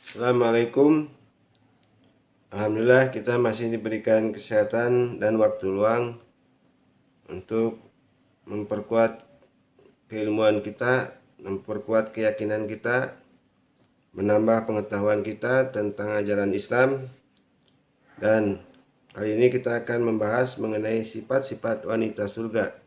Assalamualaikum. Alhamdulillah kita masih diberikan kesehatan dan waktu luang untuk memperkuat keilmuan kita, memperkuat keyakinan kita, menambah pengetahuan kita tentang ajaran Islam. Dan kali ini kita akan membahas mengenai sifat-sifat wanita surga.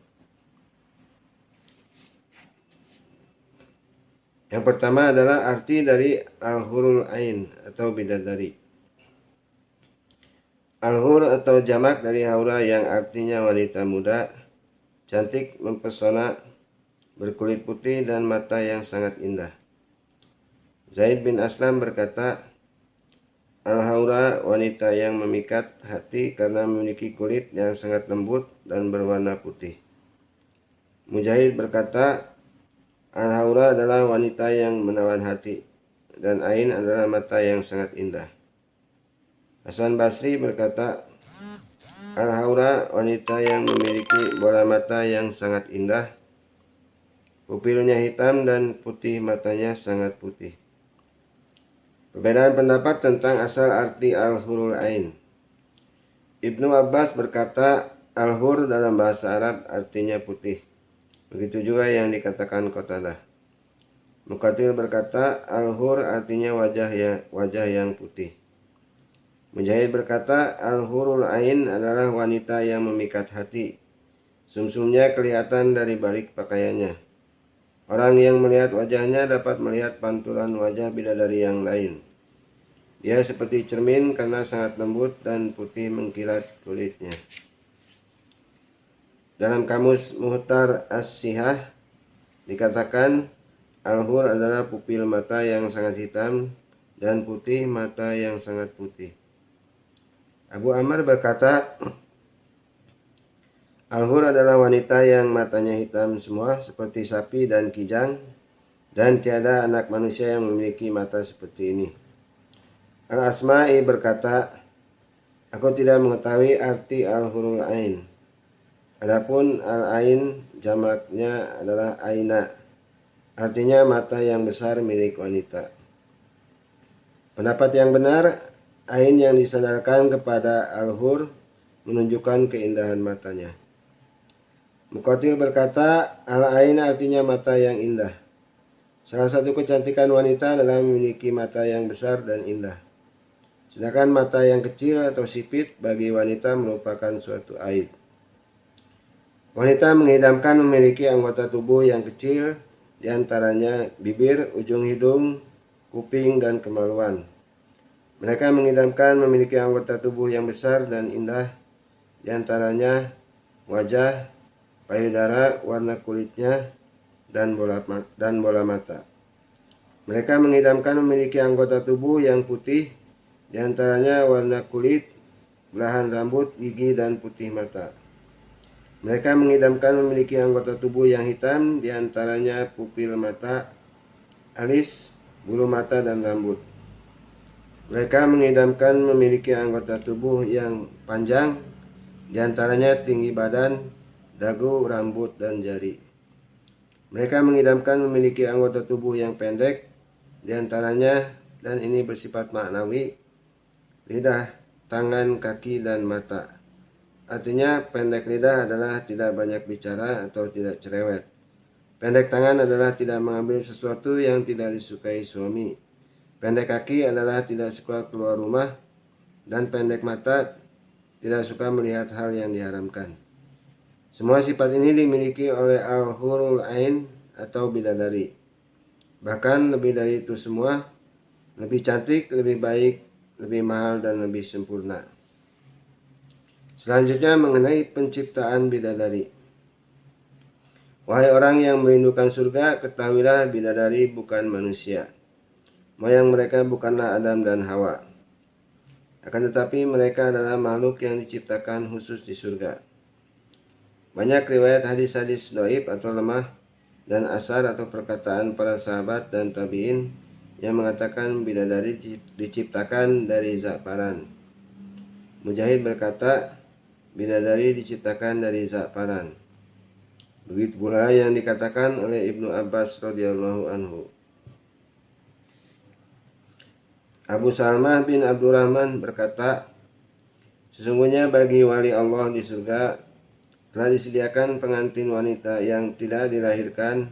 Yang pertama adalah arti dari al-hurul ain atau bidadari. Al-hur atau jamak dari haura yang artinya wanita muda, cantik, mempesona, berkulit putih dan mata yang sangat indah. Zaid bin Aslam berkata, Al-haura wanita yang memikat hati karena memiliki kulit yang sangat lembut dan berwarna putih. Mujahid berkata, Al-haura adalah wanita yang menawan hati dan ain adalah mata yang sangat indah. Hasan Basri berkata, Al-haura wanita yang memiliki bola mata yang sangat indah, pupilnya hitam dan putih matanya sangat putih. Perbedaan pendapat tentang asal arti al-hurul ain. Ibnu Abbas berkata, al-hur dalam bahasa Arab artinya putih. Begitu juga yang dikatakan Qatadah. Muqatil berkata, al-hur artinya wajah yang putih. Mujahid berkata, al-hurul ain adalah wanita yang memikat hati. Sumsumnya kelihatan dari balik pakaiannya. Orang yang melihat wajahnya dapat melihat pantulan wajah bidadari yang lain. Dia seperti cermin karena sangat lembut dan putih mengkilat kulitnya. Dalam kamus Muhtar As-Sihah dikatakan, al-hur adalah pupil mata yang sangat hitam dan putih mata yang sangat putih. Abu Amr berkata, al-hur adalah wanita yang matanya hitam semua seperti sapi dan kijang, dan tiada anak manusia yang memiliki mata seperti ini. Al-Asma'i berkata, aku tidak mengetahui arti al-hurul ain. Adapun al-ain jamaknya adalah aina, artinya mata yang besar milik wanita. Pendapat yang benar, ain yang disandarkan kepada al-hur menunjukkan keindahan matanya. Muqatil berkata, al-ain artinya mata yang indah. Salah satu kecantikan wanita adalah memiliki mata yang besar dan indah. Sedangkan mata yang kecil atau sipit bagi wanita merupakan suatu aib. Wanita mengidamkan memiliki anggota tubuh yang kecil, diantaranya bibir, ujung hidung, kuping, dan kemaluan. Mereka mengidamkan memiliki anggota tubuh yang besar dan indah, diantaranya wajah, payudara, warna kulitnya, dan bola mata. Mereka mengidamkan memiliki anggota tubuh yang putih, diantaranya warna kulit, belahan rambut, gigi, dan putih mata. Mereka mengidamkan memiliki anggota tubuh yang hitam, diantaranya pupil mata, alis, bulu mata, dan rambut. Mereka mengidamkan memiliki anggota tubuh yang panjang, diantaranya tinggi badan, dagu, rambut, dan jari. Mereka mengidamkan memiliki anggota tubuh yang pendek, diantaranya, dan ini bersifat maknawi, lidah, tangan, kaki, dan mata. Artinya, pendek lidah adalah tidak banyak bicara atau tidak cerewet. Pendek tangan adalah tidak mengambil sesuatu yang tidak disukai suami. Pendek kaki adalah tidak suka keluar rumah, dan pendek mata tidak suka melihat hal yang diharamkan. Semua sifat ini dimiliki oleh al-hurul ain atau bidadari. Bahkan lebih dari itu semua, lebih cantik, lebih baik, lebih mahal, dan lebih sempurna. Selanjutnya mengenai penciptaan bidadari. Wahai orang yang merindukan surga, ketahuilah bidadari bukan manusia. Moyang mereka bukanlah Adam dan Hawa. Akan tetapi mereka adalah makhluk yang diciptakan khusus di surga. Banyak riwayat hadis-hadis dhaif atau lemah dan asar atau perkataan para sahabat dan tabi'in yang mengatakan bidadari diciptakan dari za'faran. Mujahid berkata, bidadari diciptakan dari za'faran. Begitu pula yang dikatakan oleh Ibnu Abbas radhiyallahu anhu. Abu Salmah bin Abdurrahman berkata, sesungguhnya bagi wali Allah di surga telah disediakan pengantin wanita yang tidak dilahirkan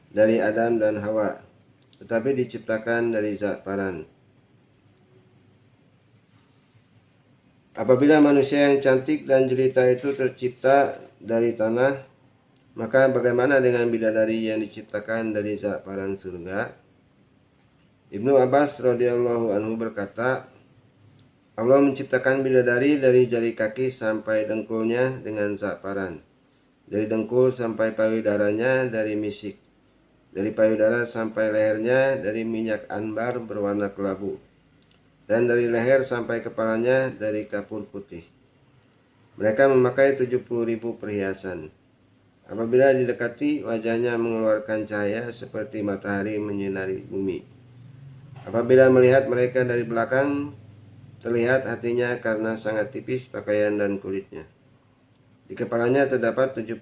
dari Adam dan Hawa, tetapi diciptakan dari za'faran. Apabila manusia yang cantik dan jelita itu tercipta dari tanah, maka bagaimana dengan bidadari yang diciptakan dari za'faran surga? Ibnu Abbas radhiyallahu anhu berkata, Allah menciptakan bidadari dari jari kaki sampai dengkulnya dengan za'faran, dari dengkul sampai payudaranya dari misik, dari payudara sampai lehernya dari minyak anbar berwarna kelabu, dan dari leher sampai kepalanya dari kapur putih. Mereka memakai 70.000 perhiasan. Apabila didekati, wajahnya mengeluarkan cahaya seperti matahari menyinari bumi. Apabila melihat mereka dari belakang, terlihat hatinya karena sangat tipis pakaian dan kulitnya. Di kepalanya terdapat 70.000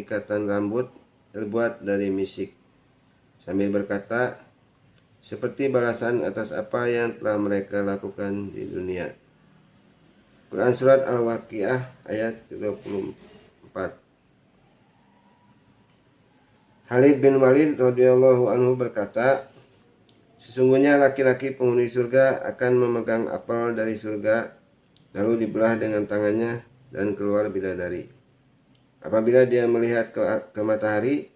ikatan rambut terbuat dari misik. Sambil berkata, seperti balasan atas apa yang telah mereka lakukan di dunia. Quran Surat Al-Waqiah ayat 24. Khalid bin Walid radhiyallahu anhu berkata, sesungguhnya laki-laki penghuni surga akan memegang apel dari surga, lalu dibelah dengan tangannya dan keluar bidadari. Apabila dia melihat ke matahari,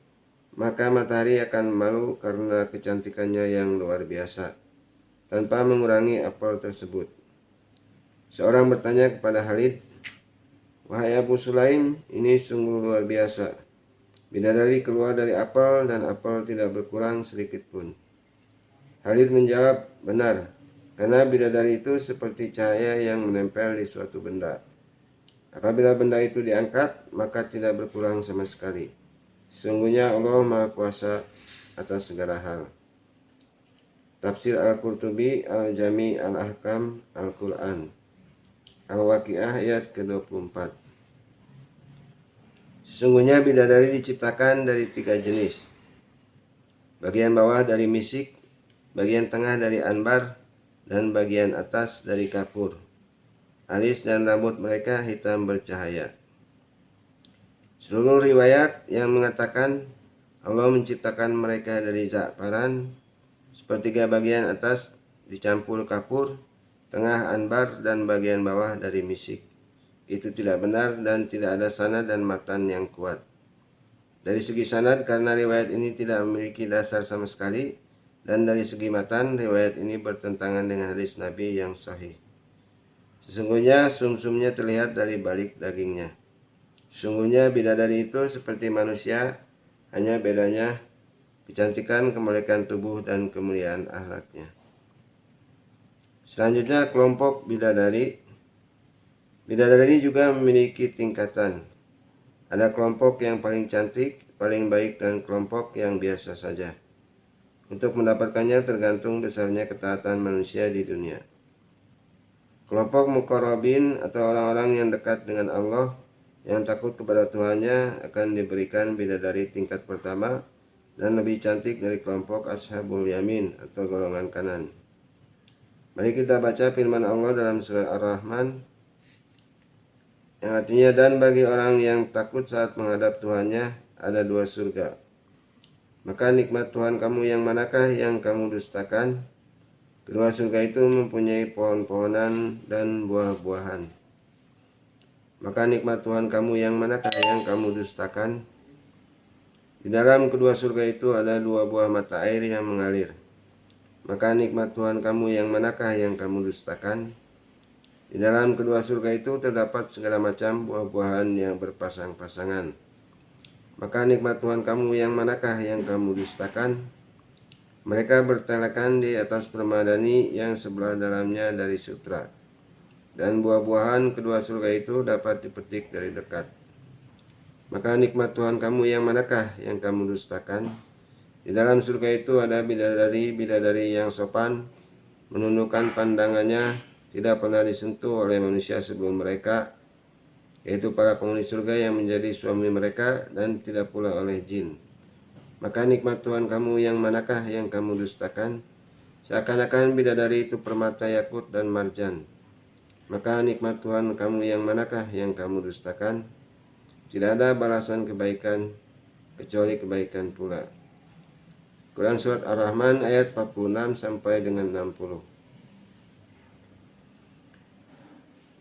maka matahari akan malu karena kecantikannya yang luar biasa, tanpa mengurangi apel tersebut. Seorang bertanya kepada Khalid, wahai Abu Sulaim, ini sungguh luar biasa. Bidadari keluar dari apel dan apel tidak berkurang sedikit pun. Khalid menjawab, benar, karena bidadari itu seperti cahaya yang menempel di suatu benda. Apabila benda itu diangkat, maka tidak berkurang sama sekali. Sesungguhnya Allah Maha Kuasa atas segala hal. Tafsir Al-Qurtubi Al-Jami Al-Ahkam Al-Quran Al-Waqiah ayat ke-24. Sesungguhnya bidadari diciptakan dari 3 jenis. Bagian bawah dari misik, bagian tengah dari anbar, dan bagian atas dari kapur. Alis dan rambut mereka hitam bercahaya. Seluruh riwayat yang mengatakan Allah menciptakan mereka dari za'faran, sepertiga bagian atas dicampur kapur, tengah anbar, dan bagian bawah dari misik, itu tidak benar dan tidak ada sanad dan matan yang kuat. Dari segi sanad, karena riwayat ini tidak memiliki dasar sama sekali, dan dari segi matan, riwayat ini bertentangan dengan hadis Nabi yang sahih. Sesungguhnya sumsumnya terlihat dari balik dagingnya. Sesungguhnya bidadari itu seperti manusia, hanya bedanya kecantikan, kemelekan tubuh, dan kemuliaan akhlaknya. Selanjutnya kelompok bidadari. Bidadari ini juga memiliki tingkatan. Ada kelompok yang paling cantik, paling baik, dan kelompok yang biasa saja. Untuk mendapatkannya tergantung besarnya ketaatan manusia di dunia. Kelompok muqarrabin atau orang-orang yang dekat dengan Allah, yang takut kepada Tuhannya, akan diberikan bidadari tingkat pertama dan lebih cantik dari kelompok ashabul yamin atau golongan kanan. Mari kita baca firman Allah dalam surah Ar-Rahman, yang artinya, dan bagi orang yang takut saat menghadap Tuhannya ada 2 surga. Maka nikmat Tuhan kamu yang manakah yang kamu dustakan? Kedua surga itu mempunyai pohon-pohonan dan buah-buahan. Maka nikmat Tuhan kamu yang manakah yang kamu dustakan? Di dalam kedua surga itu ada 2 buah mata air yang mengalir. Maka nikmat Tuhan kamu yang manakah yang kamu dustakan? Di dalam kedua surga itu terdapat segala macam buah-buahan yang berpasang-pasangan. Maka nikmat Tuhan kamu yang manakah yang kamu dustakan? Mereka bertelekan di atas permadani yang sebelah dalamnya dari sutra. Dan buah-buahan kedua surga itu dapat dipetik dari dekat. Maka nikmat Tuhan kamu yang manakah yang kamu dustakan? Di dalam surga itu ada bidadari-bidadari yang sopan, menundukkan pandangannya, tidak pernah disentuh oleh manusia sebelum mereka, yaitu para penghuni surga yang menjadi suami mereka, dan tidak pula oleh jin. Maka nikmat Tuhan kamu yang manakah yang kamu dustakan? seakan-akan bidadari itu permata yakut dan marjan. Maka nikmat Tuhan kamu yang manakah yang kamu dustakan? Tidak ada balasan kebaikan kecuali kebaikan pula. Quran Surat Ar-Rahman ayat 46 sampai dengan 60.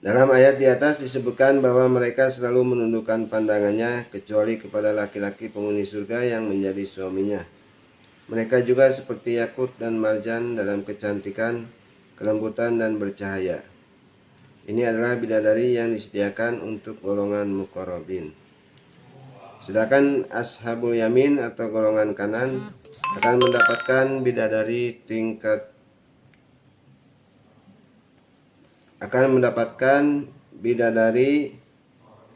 Dalam ayat di atas disebutkan bahwa mereka selalu menundukkan pandangannya kecuali kepada laki-laki penghuni surga yang menjadi suaminya. Mereka juga seperti yakut dan marjan dalam kecantikan, kelembutan dan bercahaya. Ini adalah bidadari yang disediakan untuk golongan muqarrabin. Sedangkan ashabul yamin atau golongan kanan akan mendapatkan bidadari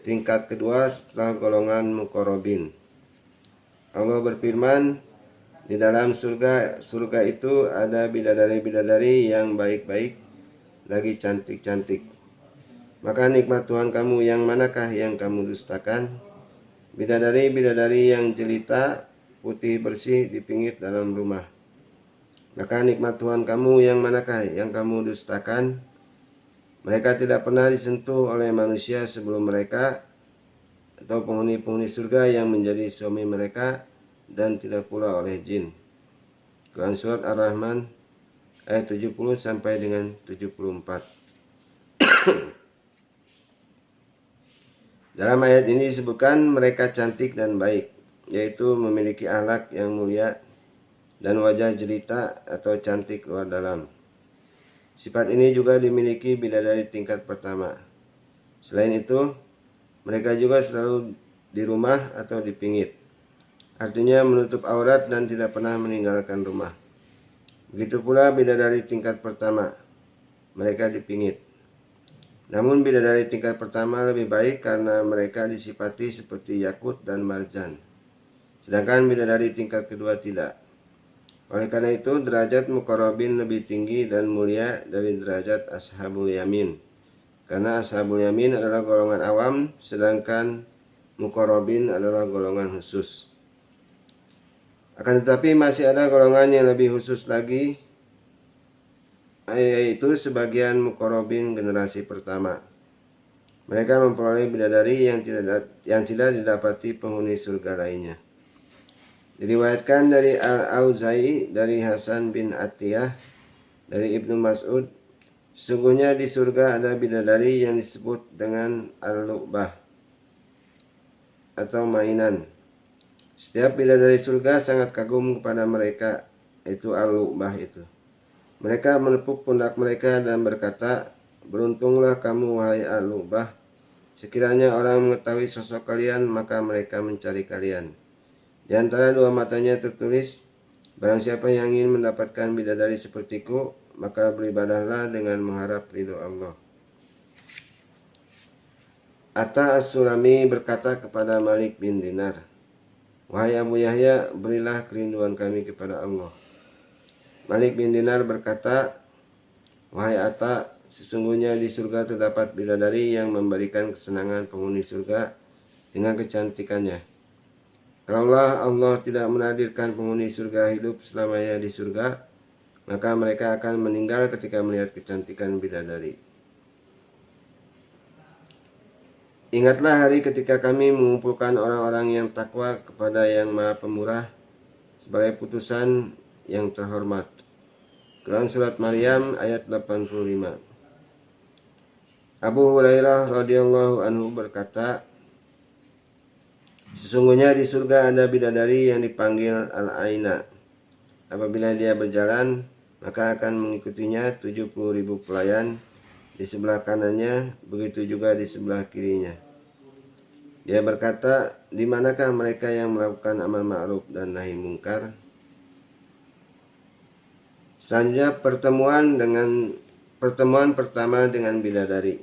tingkat kedua setelah golongan muqarrabin. Allah berfirman, di dalam surga itu ada bidadari-bidadari yang baik-baik, lagi cantik-cantik. Maka nikmat Tuhan kamu yang manakah yang kamu dustakan? Bidadari-bidadari yang jelita, putih bersih dipingit dalam rumah. Maka nikmat Tuhan kamu yang manakah yang kamu dustakan? Mereka tidak pernah disentuh oleh manusia sebelum mereka, atau penghuni-penghuni surga yang menjadi suami mereka, dan tidak pula oleh jin. Quran Surat Ar-Rahman ayat 70 sampai dengan 74. Dalam ayat ini disebutkan mereka cantik dan baik, yaitu memiliki akhlak yang mulia dan wajah jelita atau cantik luar dalam. Sifat ini juga dimiliki bidadari tingkat pertama. Selain itu, mereka juga selalu di rumah atau dipingit. Artinya menutup aurat dan tidak pernah meninggalkan rumah. Begitu pula bidadari tingkat pertama. Mereka dipingit. Namun bidadari tingkat pertama lebih baik karena mereka disifati seperti yakut dan marjan. Sedangkan bidadari tingkat kedua tidak. Oleh karena itu, derajat muqarrabin lebih tinggi dan mulia dari derajat ashabul yamin. Karena ashabul yamin adalah golongan awam, sedangkan muqarrabin adalah golongan khusus. Akan tetapi masih ada golongan yang lebih khusus lagi, yaitu sebagian muqarrabin generasi pertama. Mereka memperoleh bidadari yang tidak didapati penghuni surga lainnya. Diriwayatkan dari Al-Auza'i, dari Hasan bin Atiyah, dari Ibnu Mas'ud, sesungguhnya di surga ada bidadari yang disebut dengan al-lu'bah atau mainan. Setiap bidadari surga sangat kagum kepada mereka, itu al-lu'bah itu. Mereka menepuk pundak mereka dan berkata, beruntunglah kamu wahai al-lu'bah. Sekiranya orang mengetahui sosok kalian, maka mereka mencari kalian. Di antara dua matanya tertulis, barang siapa yang ingin mendapatkan bidadari sepertiku, maka beribadahlah dengan mengharap ridho Allah. Atta As-Sulami berkata kepada Malik bin Dinar, wahai Abu Yahya, berilah kerinduan kami kepada Allah. Malik bin Dinar berkata, wahai Atta, sesungguhnya di surga terdapat bidadari yang memberikan kesenangan penghuni surga dengan kecantikannya. Kalaulah Allah tidak menakdirkan penghuni surga hidup selamanya di surga, maka mereka akan meninggal ketika melihat kecantikan bidadari. Ingatlah hari ketika kami mengumpulkan orang-orang yang takwa kepada yang Maha Pemurah sebagai putusan yang terhormat. Quran Surat Maryam ayat 85. Abu Hurairah radhiyallahu anhu berkata, sesungguhnya di surga ada bidadari yang dipanggil Al-Aina. Apabila dia berjalan, maka akan mengikutinya 70.000 pelayan di sebelah kanannya, begitu juga di sebelah kirinya. Dia berkata, di manakah mereka yang melakukan amal ma'ruf dan nahi mungkar? Selanjutnya pertemuan pertama dengan bidadari.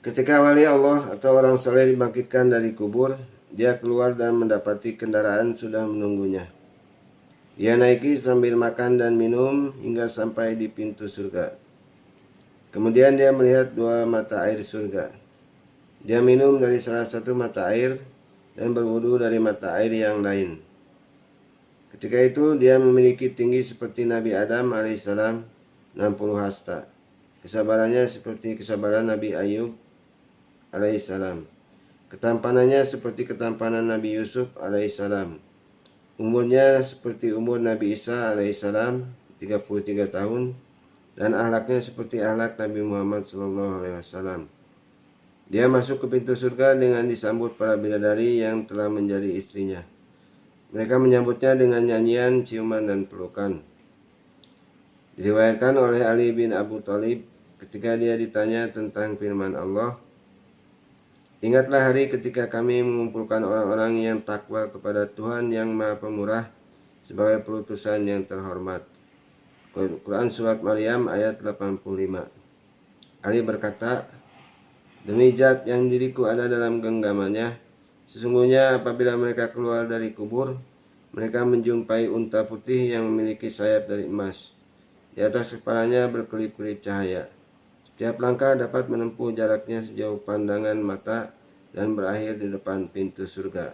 Ketika wali Allah atau orang soleh dibangkitkan dari kubur, dia keluar dan mendapati kendaraan sudah menunggunya. Dia naiki sambil makan dan minum hingga sampai di pintu surga. Kemudian dia melihat dua mata air surga. Dia minum dari salah satu mata air dan berwudu dari mata air yang lain. Ketika itu dia memiliki tinggi seperti Nabi Adam alaihissalam 60 hasta. Kesabarannya seperti kesabaran Nabi Ayub alaihissalam. Ketampanannya seperti ketampanan Nabi Yusuf alaihissalam. Umurnya seperti umur Nabi Isa alaihissalam 33 tahun. Dan akhlaknya seperti akhlak Nabi Muhammad SAW. Dia masuk ke pintu surga dengan disambut para bidadari yang telah menjadi istrinya. Mereka menyambutnya dengan nyanyian, ciuman, dan pelukan. Diriwayatkan oleh Ali bin Abu Thalib ketika dia ditanya tentang firman Allah, "Ingatlah hari ketika kami mengumpulkan orang-orang yang takwa kepada Tuhan yang Maha Pemurah sebagai perutusan yang terhormat." Quran Surat Maryam ayat 85. Ali berkata, "Demi zat yang diriku ada dalam genggamannya, sesungguhnya apabila mereka keluar dari kubur, mereka menjumpai unta putih yang memiliki sayap dari emas. Di atas kepalanya berkelip-kelip cahaya. Setiap langkah dapat menempuh jaraknya sejauh pandangan mata dan berakhir di depan pintu surga.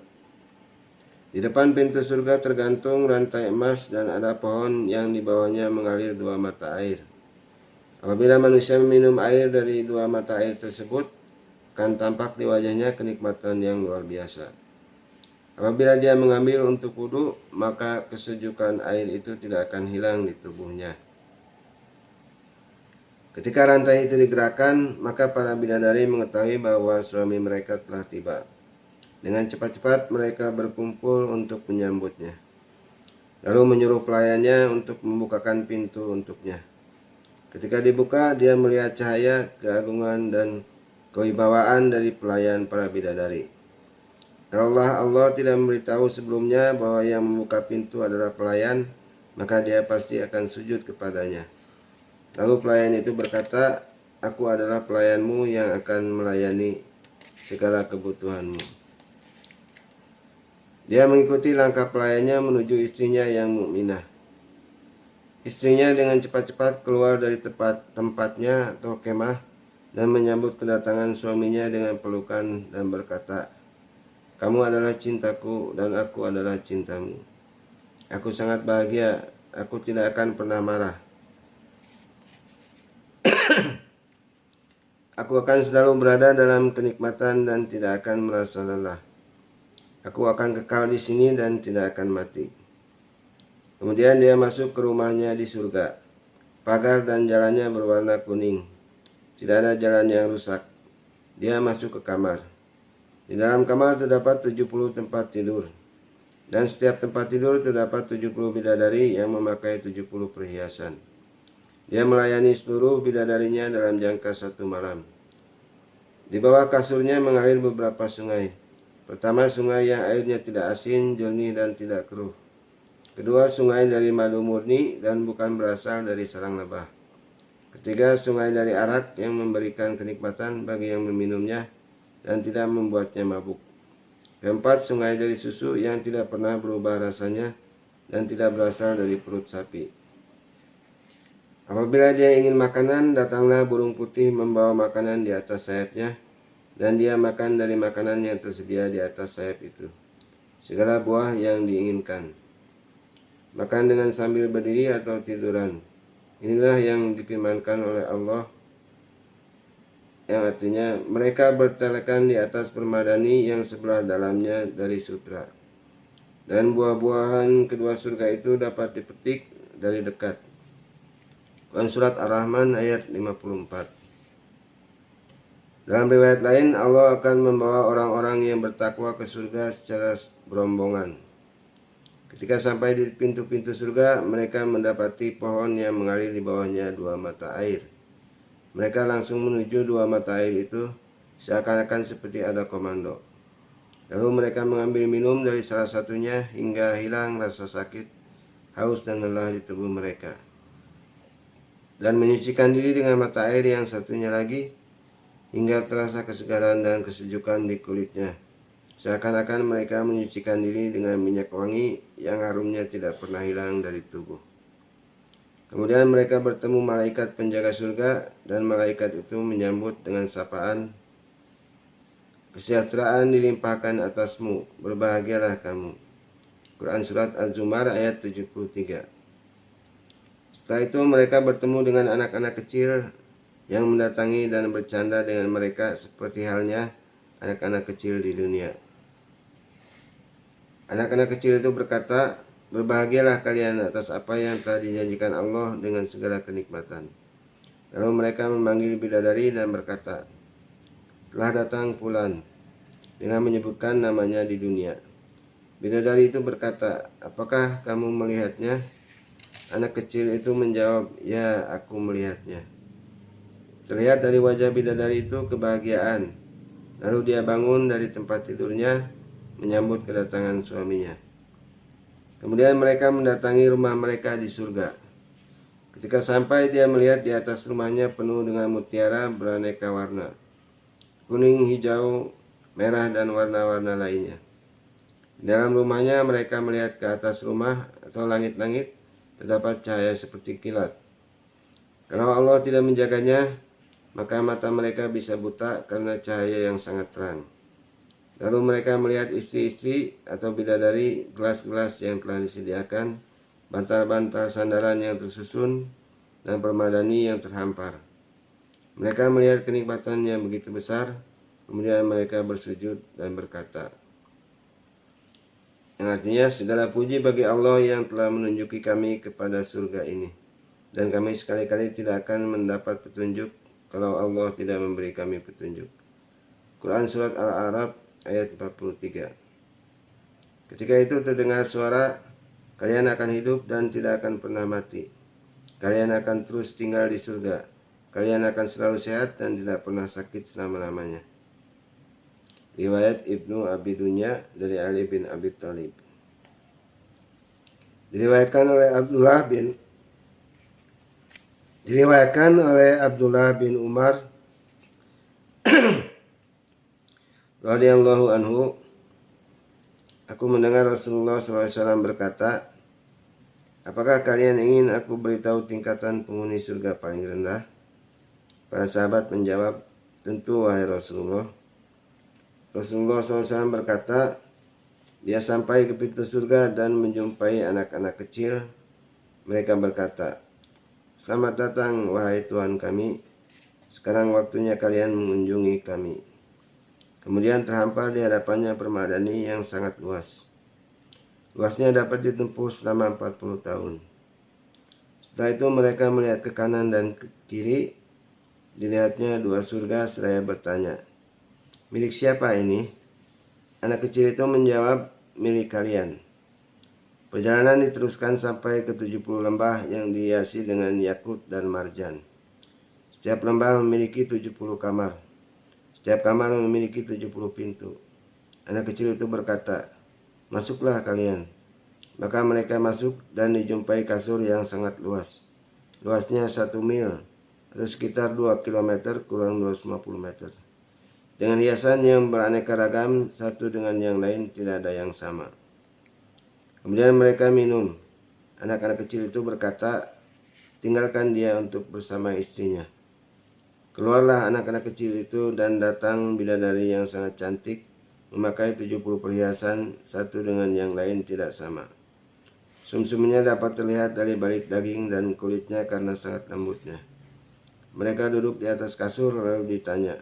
Di depan pintu surga tergantung rantai emas dan ada pohon yang di bawahnya mengalir 2 mata air. Apabila manusia meminum air dari 2 mata air tersebut, akan tampak di wajahnya kenikmatan yang luar biasa. Apabila dia mengambil untuk wudhu, maka kesejukan air itu tidak akan hilang di tubuhnya. Ketika rantai itu digerakkan, maka para bidadari mengetahui bahwa suami mereka telah tiba. Dengan cepat-cepat mereka berkumpul untuk menyambutnya. Lalu menyuruh pelayannya untuk membukakan pintu untuknya. Ketika dibuka, dia melihat cahaya, keagungan, dan kewibawaan dari pelayan para bidadari. Kalau Allah tidak memberitahu sebelumnya bahwa yang membuka pintu adalah pelayan, maka dia pasti akan sujud kepadanya. Lalu pelayan itu berkata, "Aku adalah pelayanmu yang akan melayani segala kebutuhanmu." Dia mengikuti langkah pelayannya menuju istrinya yang mukminah. Istrinya dengan cepat-cepat keluar dari tempatnya atau kemah dan menyambut kedatangan suaminya dengan pelukan dan berkata, "Kamu adalah cintaku dan aku adalah cintamu. Aku sangat bahagia, aku tidak akan pernah marah. Aku akan selalu berada dalam kenikmatan dan tidak akan merasa lelah. Aku akan kekal di sini dan tidak akan mati." Kemudian dia masuk ke rumahnya di surga. Pagar dan jalannya berwarna kuning. Tidak ada jalan yang rusak. Dia masuk ke kamar. Di dalam kamar terdapat 70 tempat tidur. Dan setiap tempat tidur terdapat 70 bidadari yang memakai 70 perhiasan. Dia melayani seluruh bidadarinya dalam jangka 1 malam. Di bawah kasurnya mengalir beberapa sungai. Pertama, sungai yang airnya tidak asin, jernih, dan tidak keruh. Kedua, sungai dari madu murni dan bukan berasal dari sarang lebah. Ketiga, sungai dari arak yang memberikan kenikmatan bagi yang meminumnya dan tidak membuatnya mabuk. Keempat, sungai dari susu yang tidak pernah berubah rasanya dan tidak berasal dari perut sapi. Apabila dia ingin makanan, datanglah burung putih membawa makanan di atas sayapnya, dan dia makan dari makanan yang tersedia di atas sayap itu, segala buah yang diinginkan. Makan dengan sambil berdiri atau tiduran. Inilah yang difirmankan oleh Allah, yang artinya mereka bertelekan di atas permadani yang sebelah dalamnya dari sutra. Dan buah-buahan kedua surga itu dapat dipetik dari dekat. Quran Surat Ar-Rahman ayat 54. Dalam riwayat lain, Allah akan membawa orang-orang yang bertakwa ke surga secara berombongan. Ketika sampai di pintu-pintu surga, mereka mendapati pohon yang mengalir di bawahnya 2 mata air. Mereka langsung menuju 2 mata air itu, seakan-akan seperti ada komando. Lalu mereka mengambil minum dari salah satunya hingga hilang rasa sakit, haus, dan lelah di tubuh mereka. Dan menyucikan diri dengan mata air yang satunya lagi, hingga terasa kesegaran dan kesejukan di kulitnya. Seakan-akan mereka menyucikan diri dengan minyak wangi yang harumnya tidak pernah hilang dari tubuh. Kemudian mereka bertemu malaikat penjaga surga, dan malaikat itu menyambut dengan sapaan, "Kesejahteraan dilimpahkan atasmu, berbahagialah kamu." Quran Surat Az-Zumar ayat 73. Setelah itu mereka bertemu dengan anak-anak kecil yang mendatangi dan bercanda dengan mereka seperti halnya anak-anak kecil di dunia. Anak-anak kecil itu berkata, "Berbahagialah kalian atas apa yang telah dijanjikan Allah dengan segala kenikmatan." Lalu mereka memanggil bidadari dan berkata, "Telah datang Fulan," dengan menyebutkan namanya di dunia. Bidadari itu berkata, "Apakah kamu melihatnya?" Anak kecil itu menjawab, "Ya, aku melihatnya." Terlihat dari wajah bidadari itu kebahagiaan. Lalu dia bangun dari tempat tidurnya, menyambut kedatangan suaminya. Kemudian mereka mendatangi rumah mereka di surga. Ketika sampai, dia melihat di atas rumahnya penuh dengan mutiara beraneka warna, kuning, hijau, merah, dan warna-warna lainnya. Di dalam rumahnya mereka melihat ke atas rumah atau langit-langit, terdapat cahaya seperti kilat. Kalau Allah tidak menjaganya, maka mata mereka bisa buta karena cahaya yang sangat terang. Lalu mereka melihat istri-istri atau bidadari, gelas-gelas yang telah disediakan, bantal-bantal sandaran yang tersusun, dan permadani yang terhampar. Mereka melihat kenikmatan yang begitu besar, kemudian mereka bersujud dan berkata, yang artinya, segala puji bagi Allah yang telah menunjuki kami kepada surga ini, dan kami sekali-kali tidak akan mendapat petunjuk kalau Allah tidak memberi kami petunjuk. Quran Surat Al-A'raf ayat 43. Ketika itu terdengar suara, "Kalian akan hidup dan tidak akan pernah mati. Kalian akan terus tinggal di surga. Kalian akan selalu sehat dan tidak pernah sakit selama-lamanya." Riwayat Ibnu Abi Dunya dari Ali bin Abi Thalib. Diriwayatkan oleh Abdullah bin Umar radhiyallahu anhu, "Aku mendengar Rasulullah SAW berkata, 'Apakah kalian ingin aku beritahu tingkatan penghuni surga paling rendah?' Para sahabat menjawab, 'Tentu wahai Rasulullah.' Rasulullah SAW berkata, 'Dia sampai ke pintu surga dan menjumpai anak-anak kecil. Mereka berkata, "Selamat datang wahai Tuhan kami. Sekarang waktunya kalian mengunjungi kami." Kemudian terhampar di hadapannya permadani yang sangat luas. Luasnya dapat ditempuh selama 40 tahun. Setelah itu mereka melihat ke kanan dan ke kiri. Dilihatnya dua surga seraya bertanya, "Milik siapa ini?" Anak kecil itu menjawab, "Milik kalian." Perjalanan diteruskan sampai ke 70 lembah yang dihiasi dengan yakut dan marjan. Setiap lembah memiliki 70 kamar. Setiap kamar memiliki 70 pintu. Anak kecil itu berkata, "Masuklah kalian." Maka mereka masuk dan dijumpai kasur yang sangat luas. Luasnya 1 mil atau sekitar 2 km kurang 250 meter. Dengan hiasan yang beraneka ragam, satu dengan yang lain tidak ada yang sama. Kemudian mereka minum. Anak-anak kecil itu berkata, "Tinggalkan dia untuk bersama istrinya." Keluarlah anak-anak kecil itu dan datang bidadari yang sangat cantik, memakai 70 perhiasan, satu dengan yang lain tidak sama. Sumsumnya dapat terlihat dari balik daging dan kulitnya karena sangat lembutnya. Mereka duduk di atas kasur lalu ditanya,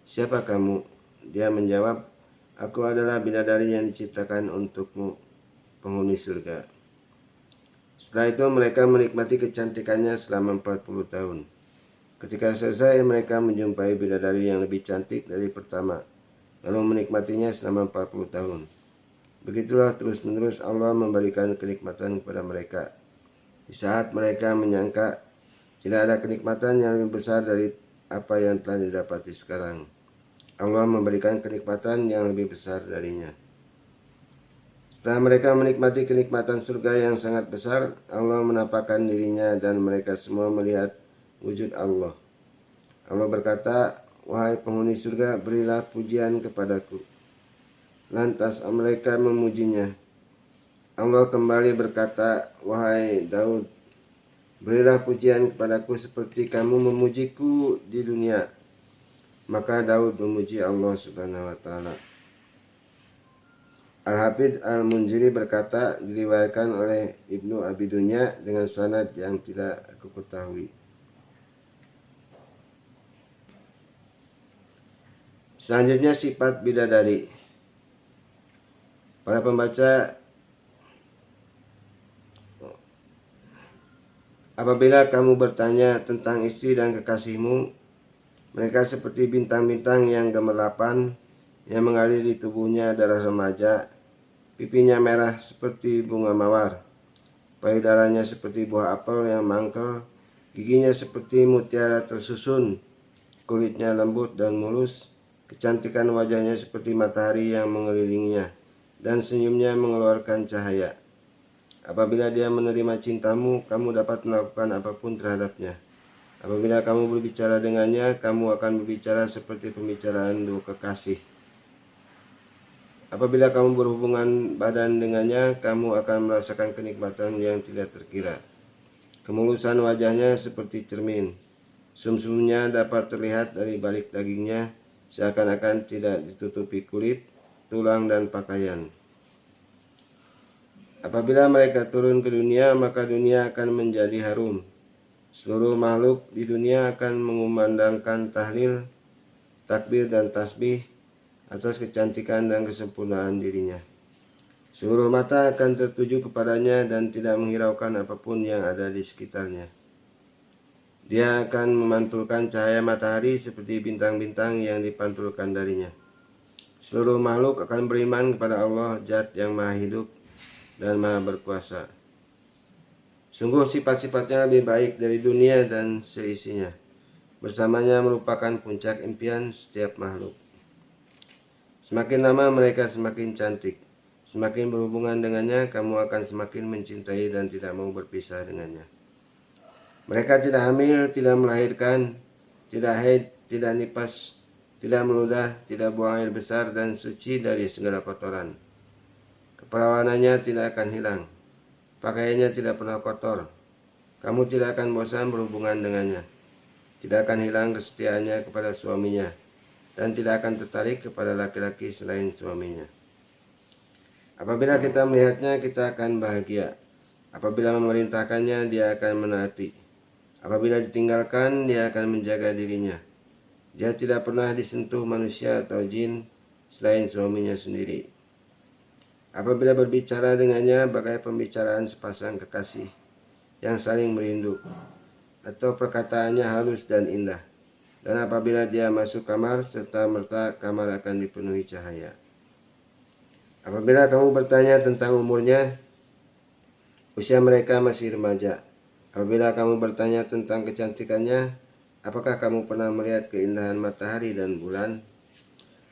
"Siapa kamu?" Dia menjawab, "Aku adalah bidadari yang diciptakan untukmu, penghuni surga." Setelah itu mereka menikmati kecantikannya selama 40 tahun. Ketika selesai, mereka menjumpai bidadari yang lebih cantik dari pertama, lalu menikmatinya selama 40 tahun. Begitulah terus-menerus Allah memberikan kenikmatan kepada mereka. Di saat mereka menyangka tidak ada kenikmatan yang lebih besar dari apa yang telah didapati sekarang, Allah memberikan kenikmatan yang lebih besar darinya. Setelah mereka menikmati kenikmatan surga yang sangat besar, Allah menampakkan dirinya dan mereka semua melihat wujud Allah. Allah berkata, "Wahai penghuni surga, berilah pujian kepadaku." Lantas mereka memujinya. Allah kembali berkata, "Wahai Daud, berilah pujian kepadaku seperti kamu memujiku di dunia." Maka Daud memuji Allah Subhanahu wa Ta'ala. Al-Hafidz Al-Munziri berkata, diriwayatkan oleh Ibnu Abi Dunya dengan sanad yang tidak aku ketahui. Selanjutnya sifat bidadari. Para pembaca, apabila kamu bertanya tentang istri dan kekasihmu, mereka seperti bintang-bintang yang gemerlapan yang mengalir di tubuhnya darah remaja. Pipinya merah seperti bunga mawar, payudaranya seperti buah apel yang mangkel, giginya seperti mutiara tersusun, kulitnya lembut dan mulus, kecantikan wajahnya seperti matahari yang mengelilinginya, dan senyumnya mengeluarkan cahaya. Apabila dia menerima cintamu, kamu dapat melakukan apapun terhadapnya. Apabila kamu berbicara dengannya, kamu akan berbicara seperti pembicaraan dua kekasih. Apabila kamu berhubungan badan dengannya, kamu akan merasakan kenikmatan yang tidak terkira. Kemulusan wajahnya seperti cermin. Sumsumnya dapat terlihat dari balik dagingnya, seakan-akan tidak ditutupi kulit, tulang, dan pakaian. Apabila mereka turun ke dunia, maka dunia akan menjadi harum. Seluruh makhluk di dunia akan mengumandangkan tahlil, takbir, dan tasbih atas kecantikan dan kesempurnaan dirinya. Seluruh mata akan tertuju kepadanya dan tidak menghiraukan apapun yang ada di sekitarnya. Dia akan memantulkan cahaya matahari seperti bintang-bintang yang dipantulkan darinya. Seluruh makhluk akan beriman kepada Allah, Zat yang Maha Hidup dan Maha Berkuasa. Sungguh sifat-sifatnya lebih baik dari dunia dan seisinya. Bersamanya merupakan puncak impian setiap makhluk. Semakin lama mereka semakin cantik. Semakin berhubungan dengannya, kamu akan semakin mencintai dan tidak mau berpisah dengannya. Mereka tidak hamil, tidak melahirkan, tidak haid, tidak nifas, tidak meludah, tidak buang air besar, dan suci dari segala kotoran. Keperawanannya tidak akan hilang. Pakaiannya tidak pernah kotor. Kamu tidak akan bosan berhubungan dengannya. Tidak akan hilang kesetiaannya kepada suaminya, dan tidak akan tertarik kepada laki-laki selain suaminya. Apabila kita melihatnya, kita akan bahagia. Apabila memerintahkannya, dia akan menaati. Apabila ditinggalkan, dia akan menjaga dirinya. Dia tidak pernah disentuh manusia atau jin selain suaminya sendiri. Apabila berbicara dengannya, bagai pembicaraan sepasang kekasih yang saling merindu, atau perkataannya halus dan indah. Dan apabila dia masuk kamar, serta-merta kamar akan dipenuhi cahaya. Apabila kamu bertanya tentang umurnya, usia mereka masih remaja. Apabila kamu bertanya tentang kecantikannya, apakah kamu pernah melihat keindahan matahari dan bulan?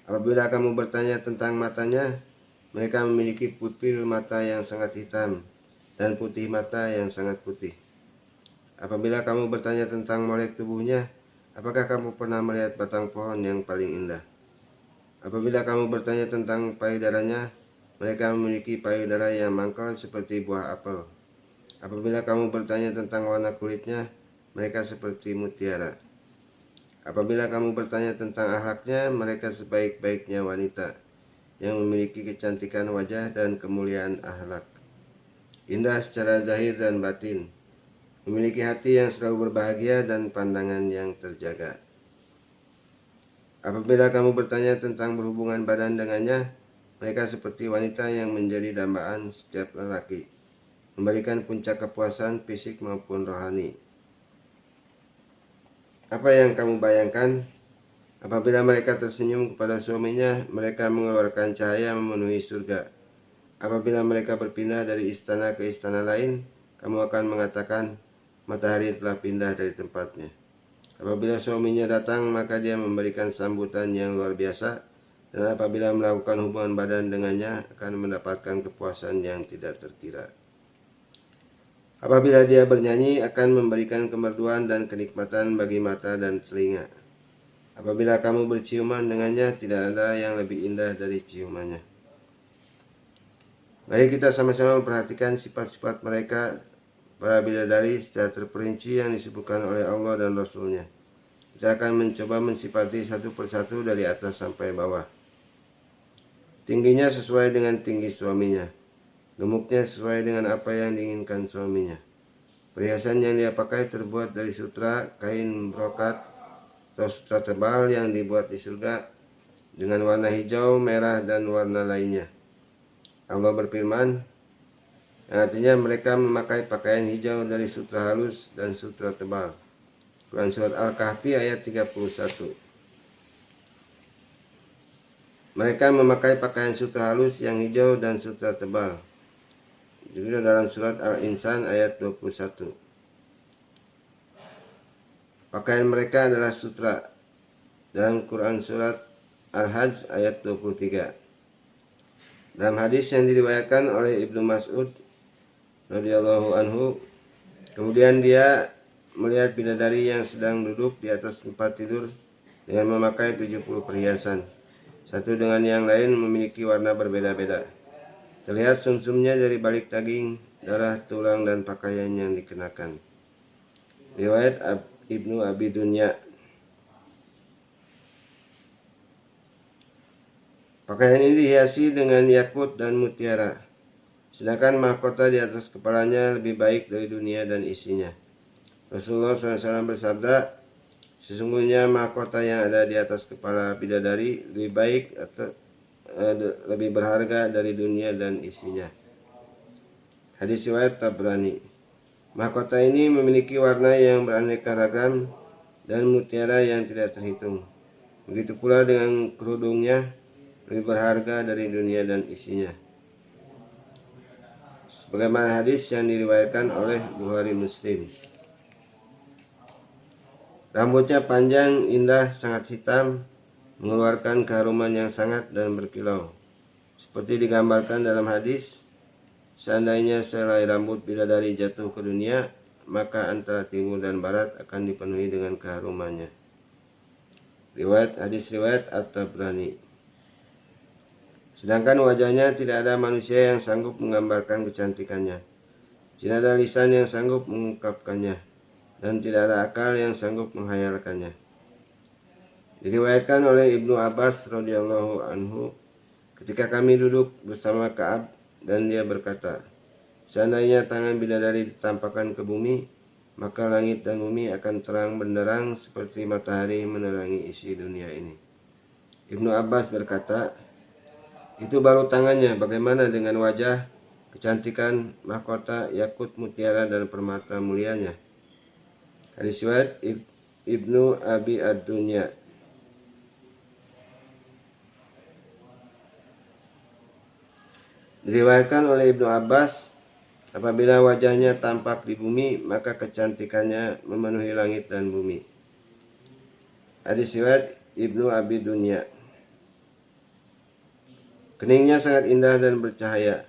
Apabila kamu bertanya tentang matanya, mereka memiliki pupil mata yang sangat hitam dan putih mata yang sangat putih. Apabila kamu bertanya tentang molek tubuhnya, apakah kamu pernah melihat batang pohon yang paling indah? Apabila kamu bertanya tentang payudaranya, mereka memiliki payudara yang mangkal seperti buah apel. Apabila kamu bertanya tentang warna kulitnya, mereka seperti mutiara. Apabila kamu bertanya tentang akhlaknya, mereka sebaik-baiknya wanita yang memiliki kecantikan wajah dan kemuliaan akhlak. Indah secara zahir dan batin, memiliki hati yang selalu berbahagia dan pandangan yang terjaga. Apabila kamu bertanya tentang berhubungan badan dengannya, mereka seperti wanita yang menjadi dambaan setiap lelaki, memberikan puncak kepuasan fisik maupun rohani. Apa yang kamu bayangkan? Apabila mereka tersenyum kepada suaminya, mereka mengeluarkan cahaya memenuhi surga. Apabila mereka berpindah dari istana ke istana lain, kamu akan mengatakan, matahari telah pindah dari tempatnya. Apabila suaminya datang, maka dia memberikan sambutan yang luar biasa. Dan apabila melakukan hubungan badan dengannya, akan mendapatkan kepuasan yang tidak terkira. Apabila dia bernyanyi, akan memberikan kemerduan dan kenikmatan bagi mata dan telinga. Apabila kamu berciuman dengannya, tidak ada yang lebih indah dari ciumannya. Mari kita sama-sama memperhatikan sifat-sifat mereka, para bidadari, secara terperinci yang disebutkan oleh Allah dan Rasul-Nya. Kita akan mencoba mensifati satu persatu dari atas sampai bawah. Tingginya sesuai dengan tinggi suaminya, gemuknya sesuai dengan apa yang diinginkan suaminya. Perhiasan yang dia pakai terbuat dari sutra, kain brokat, atau sutra tebal yang dibuat di surga dengan warna hijau, merah, dan warna lainnya. Allah berfirman, artinya mereka memakai pakaian hijau dari sutra halus dan sutra tebal. Quran Surat Al-Kahfi ayat 31. Mereka memakai pakaian sutra halus yang hijau dan sutra tebal. Juga dalam surat Al-Insan ayat 21. Pakaian mereka adalah sutra. Dalam Quran Surat Al-Hajj ayat 23. Dalam hadis yang diriwayatkan oleh Ibnu Mas'ud radhiyallahu anhu, kemudian dia melihat bidadari yang sedang duduk di atas tempat tidur dengan memakai 70 perhiasan. Satu dengan yang lain memiliki warna berbeda-beda. Terlihat sumsumnya dari balik daging, darah, tulang, dan pakaian yang dikenakan. Riwayat Ibnu Abi Dunya. Pakaian ini dihiasi dengan yakut dan mutiara. Sedangkan mahkota di atas kepalanya lebih baik dari dunia dan isinya. Rasulullah SAW bersabda, sesungguhnya mahkota yang ada di atas kepala bidadari lebih baik atau lebih berharga dari dunia dan isinya. Hadis riwayat Tabrani. Mahkota ini memiliki warna yang beraneka ragam dan mutiara yang tidak terhitung. Begitu pula dengan kerudungnya, lebih berharga dari dunia dan isinya. Sebagaimana hadis yang diriwayatkan oleh Bukhari Muslim. Rambutnya panjang, indah, sangat hitam, mengeluarkan keharuman yang sangat dan berkilau. Seperti digambarkan dalam hadis, seandainya selai rambut bidadari jatuh ke dunia, maka antara timur dan barat akan dipenuhi dengan keharumannya. Hadis riwayat At-Tabrani. Sedangkan wajahnya tidak ada manusia yang sanggup menggambarkan kecantikannya. Tidak ada lisan yang sanggup mengungkapkannya. Dan tidak ada akal yang sanggup menghayalkannya. Diriwayatkan oleh Ibnu Abbas radhiyallahu anhu, ketika kami duduk bersama Ka'ab dan dia berkata, seandainya tangan bidadari ditampakkan ke bumi, maka langit dan bumi akan terang benderang seperti matahari menerangi isi dunia ini. Ibnu Abbas berkata, itu baru tangannya, bagaimana dengan wajah, kecantikan, mahkota, yakut, mutiara, dan permata mulianya. Hadis riwayat Ibnu Abi Ad-Dunya. Diriwayatkan oleh Ibnu Abbas, apabila wajahnya tampak di bumi, maka kecantikannya memenuhi langit dan bumi. Hadis riwayat Ibnu Abi Dunya. Keningnya sangat indah dan bercahaya.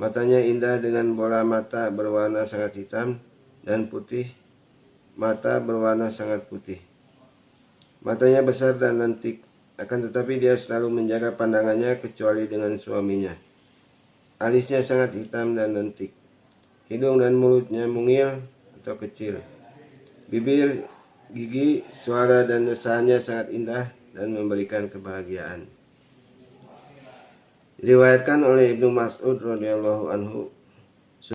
Matanya indah dengan bola mata berwarna sangat hitam dan putih. Mata berwarna sangat putih. Matanya besar dan lentik, akan tetapi dia selalu menjaga pandangannya kecuali dengan suaminya. Alisnya sangat hitam dan lentik. Hidung dan mulutnya mungil atau kecil. Bibir, gigi, suara dan desahannya sangat indah dan memberikan kebahagiaan. Diriwayatkan oleh Ibnu Mas'ud radhiyallahu anhu,